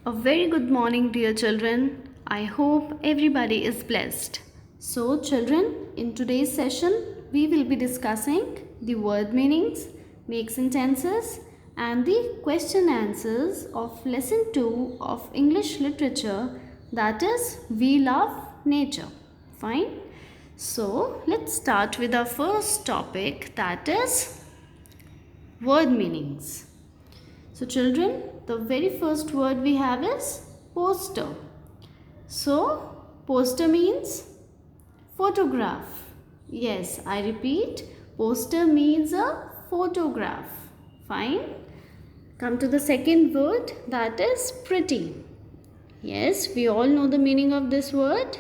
A very good morning, dear children. I hope everybody is blessed. So, children, in today's session, we will be discussing the word meanings, make sentences, and the question answers of lesson 2 of English literature, that is, We Love Nature. Fine. So, let's start with our first topic, that is word meanings. So children, the very first word we have is poster. So poster means photograph. Yes, I repeat, poster means a photograph. Fine. Come to the second word, that is pretty. Yes, we all know the meaning of this word.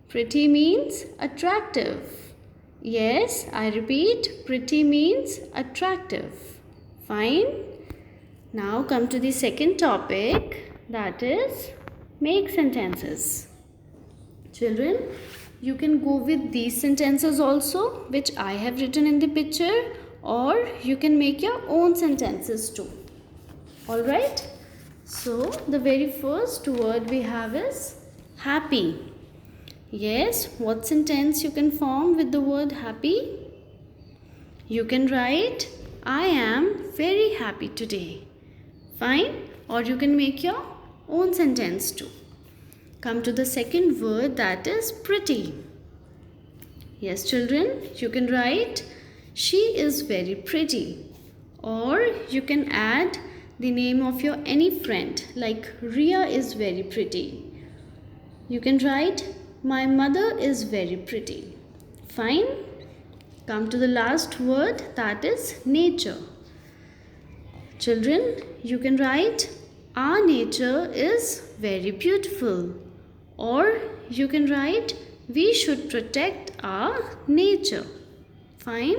Pretty means attractive. Yes, I repeat, pretty means attractive. Fine. Now come to the second topic, that is make sentences. Children, you can go with these sentences also, which I have written in the picture, or you can make your own sentences too. Alright? So the very first word we have is happy. Yes, what sentence you can form with the word happy? You can write, I am very happy today. Fine, or you can make your own sentence too. Come to the second word, that is pretty. Yes, children, you can write she is very pretty, or you can add the name of your any friend, like Ria is very pretty. You can write my mother is very pretty. Fine. Come to the last word, that is nature. Children, you can write, our nature is very beautiful. Or you can write, we should protect our nature. Fine.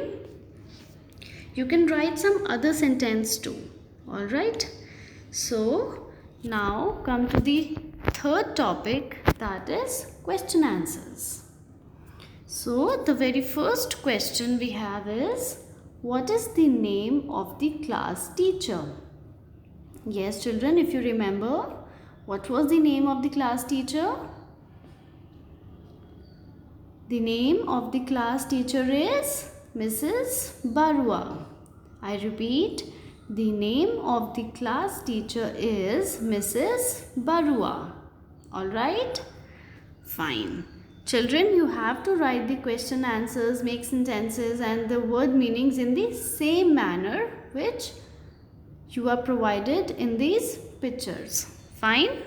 You can write some other sentence too. Alright. So, now come to the third topic, that is question answers. So, the very first question we have is, what is the name of the class teacher? Yes, children, if you remember, what was the name of the class teacher? The name of the class teacher is Mrs. Barua. I repeat, the name of the class teacher is Mrs. Barua. Alright? Fine. Children, you have to write the question answers, make sentences and the word meanings in the same manner which you are provided in these pictures. Fine.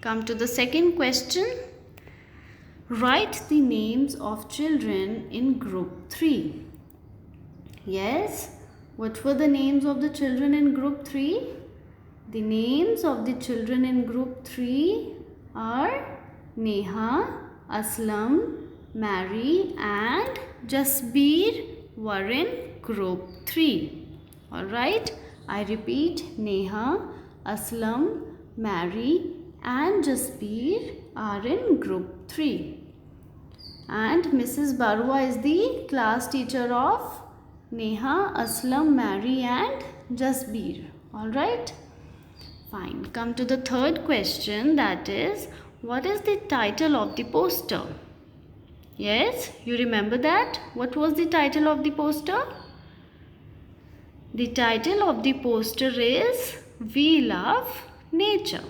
Come to the second question. Write the names of children in group 3. Yes. What were the names of the children in group 3? The names of the children in group 3 are Neha, Aslam, Mary and Jasbir were in group 3. Alright, I repeat, Neha, Aslam, Mary and Jasbir are in group 3. And Mrs. Barua is the class teacher of Neha, Aslam, Mary and Jasbir. Alright, fine. Come to the third question, that is, what is the title of the poster? Yes, you remember that? What was the title of the poster? The title of the poster is We Love Nature.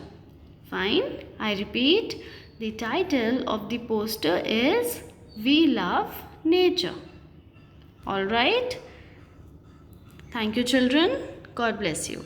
Fine. I repeat, the title of the poster is We Love Nature. Alright. Thank you, children. God bless you.